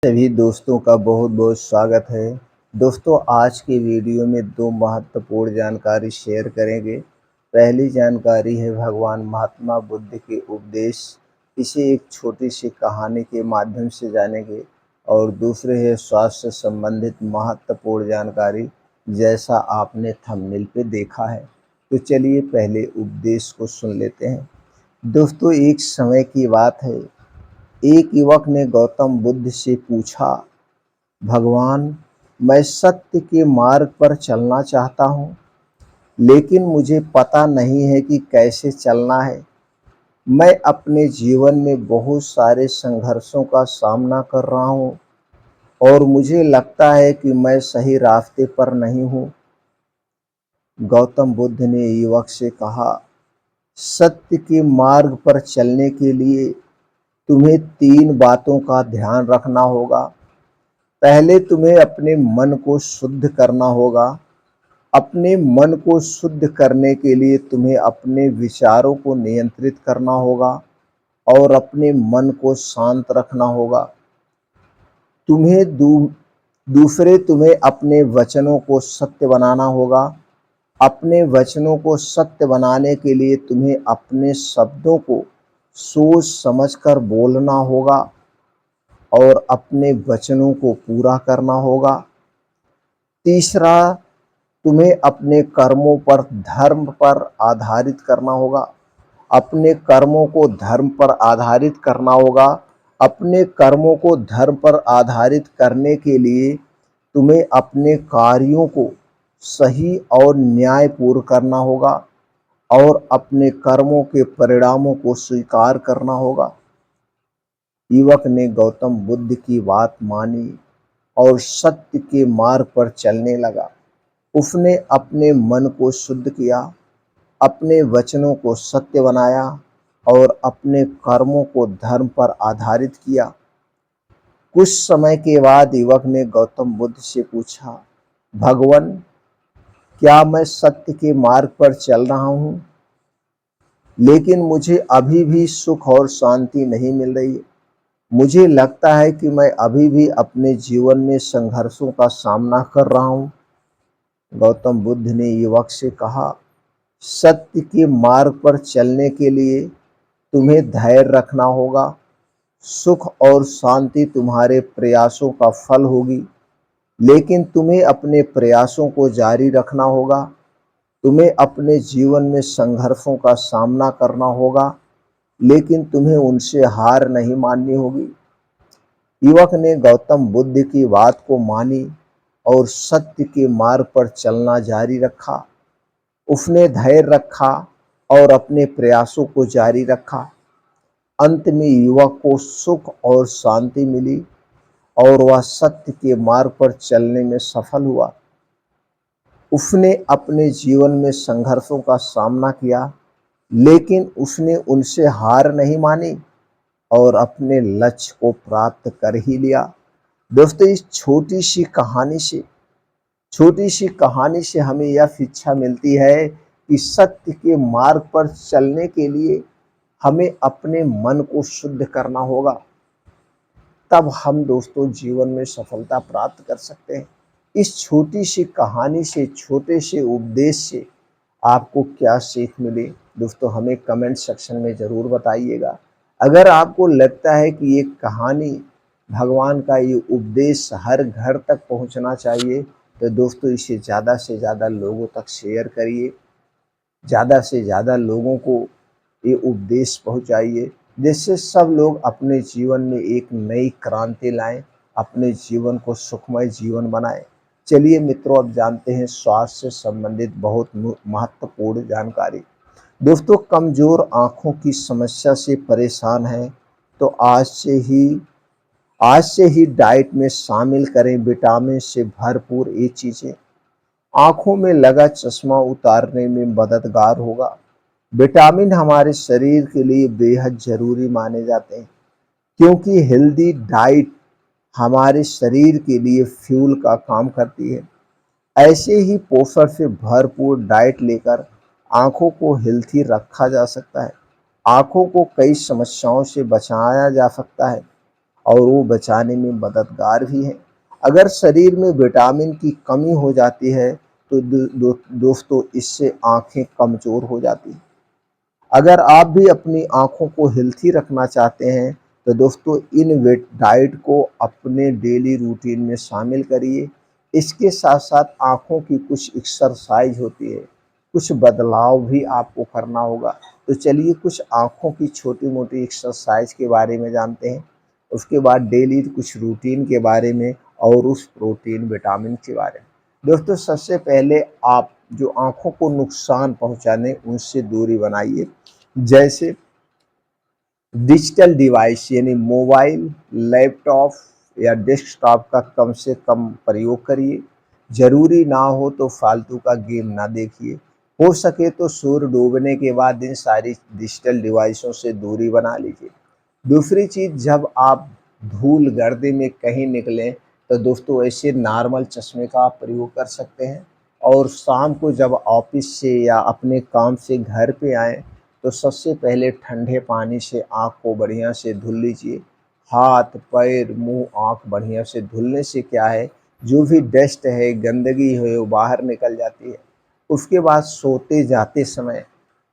सभी दोस्तों का बहुत बहुत स्वागत है। दोस्तों, आज के वीडियो में दो महत्वपूर्ण जानकारी शेयर करेंगे। पहली जानकारी है भगवान महात्मा बुद्ध के उपदेश। इसे एक छोटी सी कहानी के माध्यम से जानेंगे। और दूसरे है स्वास्थ्य से संबंधित महत्वपूर्ण जानकारी, जैसा आपने थंबनेल पे देखा है। तो चलिए पहले उपदेश को सुन लेते हैं। दोस्तों, एक समय की बात है। एक युवक ने गौतम बुद्ध से पूछा, भगवान, मैं सत्य के मार्ग पर चलना चाहता हूँ, लेकिन मुझे पता नहीं है कि कैसे चलना है। मैं अपने जीवन में बहुत सारे संघर्षों का सामना कर रहा हूँ और मुझे लगता है कि मैं सही रास्ते पर नहीं हूँ। गौतम बुद्ध ने युवक से कहा, सत्य के मार्ग पर चलने के लिए तुम्हें 3 बातों का ध्यान रखना होगा। पहले तुम्हें अपने मन को शुद्ध करना होगा। अपने मन को शुद्ध करने के लिए तुम्हें अपने विचारों को नियंत्रित करना होगा और अपने मन को शांत रखना होगा। दूसरे तुम्हें अपने वचनों को सत्य बनाना होगा। अपने वचनों को सत्य बनाने के लिए तुम्हें अपने शब्दों को सोच समझकर बोलना होगा और अपने वचनों को पूरा करना होगा। तीसरा, तुम्हें अपने कर्मों पर धर्म पर आधारित करना होगा। अपने कर्मों को धर्म पर आधारित करना होगा। अपने कर्मों को धर्म पर आधारित करने के लिए तुम्हें अपने कार्यों को सही और न्यायपूर्ण करना होगा और अपने कर्मों के परिणामों को स्वीकार करना होगा। युवक ने गौतम बुद्ध की बात मानी और सत्य के मार्ग पर चलने लगा। उसने अपने मन को शुद्ध किया, अपने वचनों को सत्य बनाया और अपने कर्मों को धर्म पर आधारित किया। कुछ समय के बाद युवक ने गौतम बुद्ध से पूछा, भगवान, क्या मैं सत्य के मार्ग पर चल रहा हूँ, लेकिन मुझे अभी भी सुख और शांति नहीं मिल रही है। मुझे लगता है कि मैं अभी भी अपने जीवन में संघर्षों का सामना कर रहा हूँ। गौतम बुद्ध ने युवक से कहा, सत्य के मार्ग पर चलने के लिए तुम्हें धैर्य रखना होगा। सुख और शांति तुम्हारे प्रयासों का फल होगी, लेकिन तुम्हें अपने प्रयासों को जारी रखना होगा। तुम्हें अपने जीवन में संघर्षों का सामना करना होगा, लेकिन तुम्हें उनसे हार नहीं माननी होगी। युवक ने गौतम बुद्ध की बात को मानी और सत्य के मार्ग पर चलना जारी रखा। उसने धैर्य रखा और अपने प्रयासों को जारी रखा। अंत में युवक को सुख और शांति मिली और वह सत्य के मार्ग पर चलने में सफल हुआ। उसने अपने जीवन में संघर्षों का सामना किया, लेकिन उसने उनसे हार नहीं मानी और अपने लक्ष्य को प्राप्त कर ही लिया। दोस्तों, इस छोटी सी कहानी से हमें यह शिक्षा मिलती है कि सत्य के मार्ग पर चलने के लिए हमें अपने मन को शुद्ध करना होगा। तब हम दोस्तों जीवन में सफलता प्राप्त कर सकते हैं। इस छोटी सी कहानी से, छोटे से उपदेश से आपको क्या सीख मिली, दोस्तों हमें कमेंट सेक्शन में ज़रूर बताइएगा। अगर आपको लगता है कि ये कहानी, भगवान का ये उपदेश हर घर तक पहुंचना चाहिए, तो दोस्तों इसे ज़्यादा से ज़्यादा लोगों तक शेयर करिए। ज़्यादा से ज़्यादा लोगों को ये उपदेश पहुंचाइए, जिससे सब लोग अपने जीवन में एक नई क्रांति लाएं, अपने जीवन को सुखमय जीवन बनाएं। चलिए मित्रों, अब जानते हैं स्वास्थ्य से संबंधित बहुत महत्वपूर्ण जानकारी। दोस्तों, कमज़ोर आँखों की समस्या से परेशान हैं तो आज से ही डाइट में शामिल करें विटामिन से भरपूर ये चीज़ें। आँखों में लगा चश्मा उतारने में मददगार होगा। विटामिन हमारे शरीर के लिए बेहद ज़रूरी माने जाते हैं, क्योंकि हेल्दी डाइट हमारे शरीर के लिए फ्यूल का काम करती है। ऐसे ही पोषण से भरपूर डाइट लेकर आँखों को हेल्थी रखा जा सकता है। आँखों को कई समस्याओं से बचाया जा सकता है। और वो बचाने में मददगार भी हैं। अगर शरीर में विटामिन की कमी हो जाती है तो दोस्तों इससे आँखें कमज़ोर हो जाती हैं। अगर आप भी अपनी आँखों को हेल्थी रखना चाहते हैं तो दोस्तों इन वेट डाइट को अपने डेली रूटीन में शामिल करिए। इसके साथ-साथ आँखों की कुछ एक्सरसाइज होती है, कुछ बदलाव भी आपको करना होगा। तो चलिए कुछ आँखों की छोटी-मोटी एक्सरसाइज के बारे में जानते हैं। उसके बाद डेली कुछ रूटीन के बारे में और उस प्रोटीन, विटामिन के बारे में। दोस्तों सबसे पहले आप जो आँखों को नुकसान पहुँचाने उनसे दूरी बनाइए। जैसे डिजिटल डिवाइस यानी मोबाइल, लैपटॉप या डेस्कटॉप का कम से कम प्रयोग करिए। ज़रूरी ना हो तो फालतू का गेम ना देखिए। हो सके तो सूर्य डूबने के बाद इन सारी डिजिटल डिवाइसों से दूरी बना लीजिए। दूसरी चीज़, जब आप धूल गर्दे में कहीं निकलें तो दोस्तों ऐसे नॉर्मल चश्मे का आप प्रयोग कर सकते हैं। और शाम को जब ऑफिस से या अपने काम से घर पे आएँ तो सबसे पहले ठंडे पानी से आँख को बढ़िया से धुल लीजिए। हाथ, पैर, मुँह, आँख बढ़िया से धुलने से क्या है, जो भी डस्ट है, गंदगी है वो बाहर निकल जाती है। उसके बाद सोते जाते समय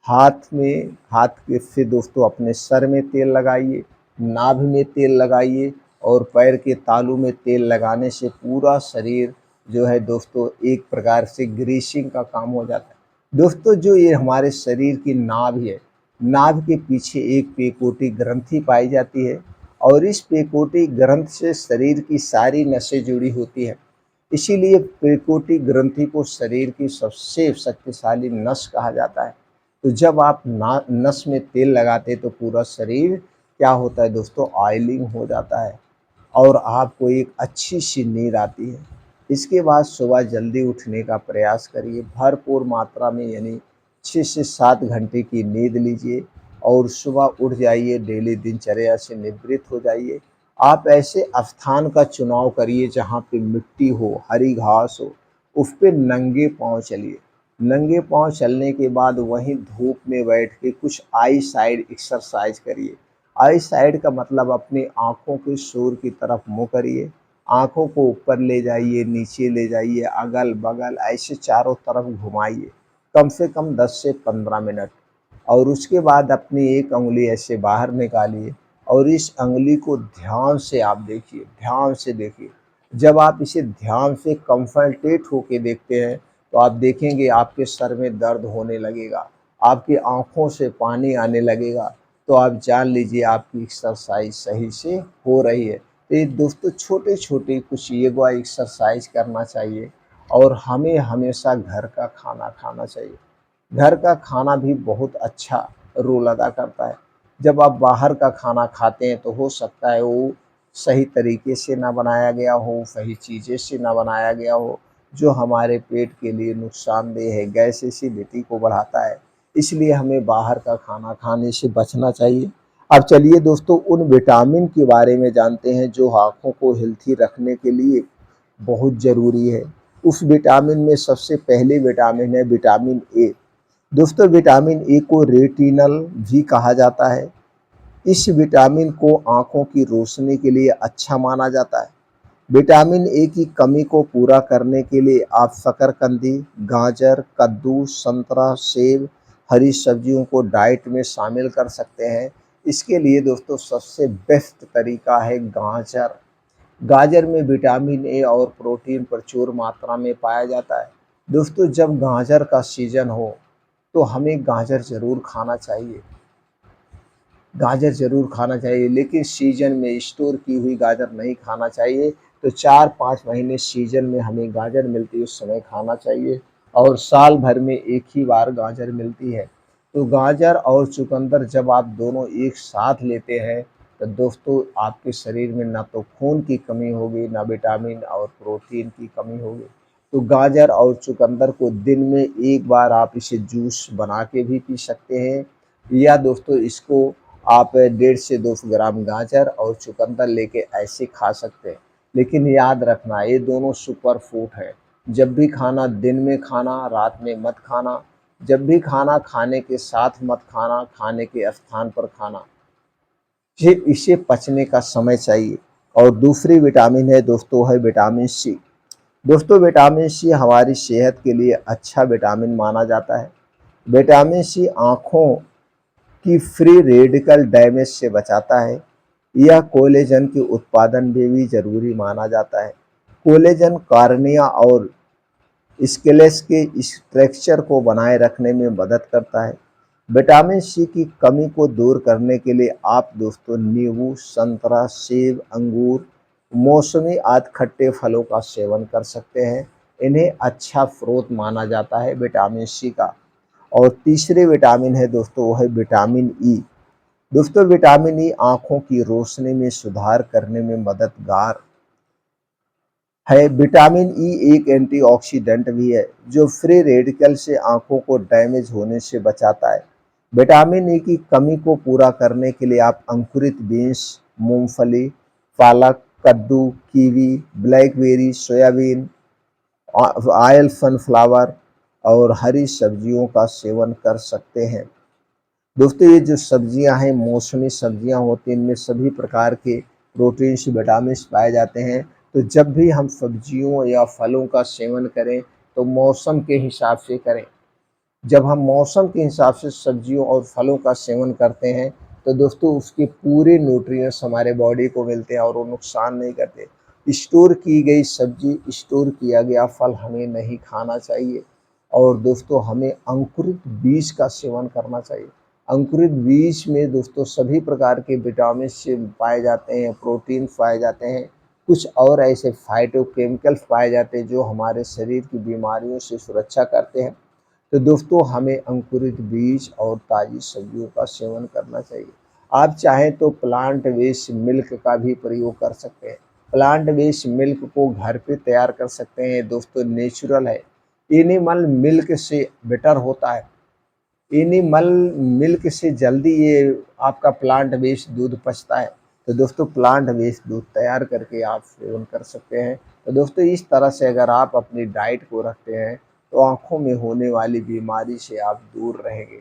हाथ के से दोस्तों अपने सर में तेल लगाइए, नाभि में तेल लगाइए और पैर के तालू में तेल लगाने से पूरा शरीर जो है दोस्तों एक प्रकार से ग्रीसिंग का काम हो जाता है। दोस्तों जो ये हमारे शरीर की नाभि है, नाभि के पीछे एक पेकोटी ग्रंथि पाई जाती है और इस पेकोटी ग्रंथि से शरीर की सारी नसें जुड़ी होती हैं। इसीलिए पेकोटी ग्रंथि को शरीर की सबसे शक्तिशाली नस कहा जाता है। तो जब आप ना नस में तेल लगाते तो पूरा शरीर क्या होता है दोस्तों, ऑयलिंग हो जाता है और आपको एक अच्छी सी नींद आती है। इसके बाद सुबह जल्दी उठने का प्रयास करिए, भरपूर मात्रा में यानी 6 से 7 घंटे की नींद लीजिए और सुबह उठ जाइए, डेली दिनचर्या से निवृत्त हो जाइए। आप ऐसे स्थान का चुनाव करिए जहाँ पे मिट्टी हो, हरी घास हो, उस पे नंगे पाँव चलिए। नंगे पाँव चलने के बाद वहीं धूप में बैठ के कुछ आई साइड एक्सरसाइज करिए। आई साइड का मतलब अपनी आँखों के सूर्य की तरफ मुँह करिए, आँखों को ऊपर ले जाइए, नीचे ले जाइए, अगल-बगल ऐसे चारों तरफ घुमाइए, कम से कम 10 से 15 मिनट। और उसके बाद अपनी एक उँगली ऐसे बाहर निकालिए और इस उँगली को ध्यान से आप देखिए, ध्यान से देखिए। जब आप इसे ध्यान से कंसंट्रेट होके देखते हैं तो आप देखेंगे आपके सर में दर्द होने लगेगा, आपकी आँखों से पानी आने लगेगा, तो आप जान लीजिए आपकी एक्सरसाइज सही से हो रही है। तो ये दोस्तों छोटे-छोटे कुछ योगा एक्सरसाइज करना चाहिए और हमें हमेशा घर का खाना खाना चाहिए। घर का खाना भी बहुत अच्छा रोल अदा करता है। जब आप बाहर का खाना खाते हैं तो हो सकता है वो सही तरीके से ना बनाया गया हो, सही चीज़ें से ना बनाया गया हो, जो हमारे पेट के लिए नुकसानदेह है, गैस एसिडिटी को बढ़ाता है। इसलिए हमें बाहर का खाना खाने से बचना चाहिए। अब चलिए दोस्तों उन विटामिन के बारे में जानते हैं जो आँखों को हेल्थी रखने के लिए बहुत ज़रूरी है। उस विटामिन में सबसे पहले विटामिन है विटामिन ए। दोस्तों विटामिन ए को रेटिनल भी कहा जाता है। इस विटामिन को आँखों की रोशनी के लिए अच्छा माना जाता है। विटामिन ए की कमी को पूरा करने के लिए आप शकरकंदी, गाजर, कद्दू, संतरा, सेब, हरी सब्जियों को डाइट में शामिल कर सकते हैं। इसके लिए दोस्तों सबसे बेस्ट तरीका है गाजर। गाजर में विटामिन ए और प्रोटीन प्रचुर मात्रा में पाया जाता है। दोस्तों जब गाजर का सीज़न हो तो हमें गाजर ज़रूर खाना चाहिए। गाजर ज़रूर खाना चाहिए लेकिन सीज़न में स्टोर की हुई गाजर नहीं खाना चाहिए। तो 4-5 महीने सीज़न में हमें गाजर मिलती है उस समय खाना चाहिए और साल भर में एक ही बार गाजर मिलती है। तो गाजर और चुकंदर जब आप दोनों एक साथ लेते हैं तो दोस्तों आपके शरीर में ना तो खून की कमी होगी, ना विटामिन और प्रोटीन की कमी होगी। तो गाजर और चुकंदर को दिन में एक बार आप इसे जूस बना के भी पी सकते हैं या दोस्तों इसको आप 1.5 से 200 ग्राम गाजर और चुकंदर लेके ऐसे खा सकते हैं। लेकिन याद रखना ये दोनों सुपर फूड है। जब भी खाना दिन में खाना, रात में मत खाना। जब भी खाना खाने के साथ मत खाना, खाने के स्थान पर खाना। इसे पचने का समय चाहिए। और दूसरी विटामिन है दोस्तों, है विटामिन सी। दोस्तों विटामिन सी हमारी सेहत के लिए अच्छा विटामिन माना जाता है। विटामिन सी आँखों की फ्री रेडिकल डैमेज से बचाता है। यह कोलेजन के उत्पादन में भी ज़रूरी माना जाता है। कोलेजन कार्निया और स्केलेस के स्ट्रक्चर को बनाए रखने में मदद करता है। विटामिन सी की कमी को दूर करने के लिए आप दोस्तों नींबू, संतरा, सेब, अंगूर, मौसमी आदि खट्टे फलों का सेवन कर सकते हैं। इन्हें अच्छा स्रोत माना जाता है विटामिन सी का। और तीसरे विटामिन है दोस्तों, वो है विटामिन ई। दोस्तों विटामिन ई आँखों की रोशनी में सुधार करने में मददगार है। विटामिन ई एक एंटीऑक्सीडेंट भी है जो फ्री रेडिकल से आँखों को डैमेज होने से बचाता है। विटामिन ई की कमी को पूरा करने के लिए आप अंकुरित बीन्स, मूंगफली, पालक, कद्दू, kiwi, blackberry, soybean, oil sunflower और हरी सब्जियों का सेवन कर सकते हैं। दोस्तों ये जो सब्जियां हैं, मौसमी सब्जियां होती हैं, इनमें सभी प्रकार के प्रोटीन्स, विटामिन्स पाए जाते हैं। तो जब भी हम सब्जियों या फलों का सेवन करें तो मौसम के हिसाब से करें। जब हम मौसम के हिसाब से सब्जियों और फलों का सेवन करते हैं तो दोस्तों उसके पूरे न्यूट्रिएंट्स हमारे बॉडी को मिलते हैं और वो नुकसान नहीं करते। स्टोर की गई सब्जी, स्टोर किया गया फल हमें नहीं खाना चाहिए। और दोस्तों हमें अंकुरित बीज का सेवन करना चाहिए। अंकुरित बीज में दोस्तों सभी प्रकार के विटामिन से पाए जाते हैं, प्रोटीन पाए जाते हैं, कुछ और ऐसे फाइटोकेमिकल्स पाए जाते हैं जो हमारे शरीर की बीमारियों से सुरक्षा करते हैं। तो दोस्तों हमें अंकुरित बीज और ताज़ी सब्जियों का सेवन करना चाहिए। आप चाहें तो प्लांट बेस्ड मिल्क का भी प्रयोग कर सकते हैं। प्लांट बेस्ड मिल्क को घर पे तैयार कर सकते हैं दोस्तों, नेचुरल है। एनिमल मिल्क से बेटर होता है। एनिमल मिल्क से जल्दी ये आपका प्लांट बेस्ड दूध पचता है। तो दोस्तों प्लांट बेस्ड दूध तैयार करके आप सेवन कर सकते हैं। तो दोस्तों इस तरह से अगर आप अपनी डाइट को रखते हैं तो आँखों में होने वाली बीमारी से आप दूर रहेंगे।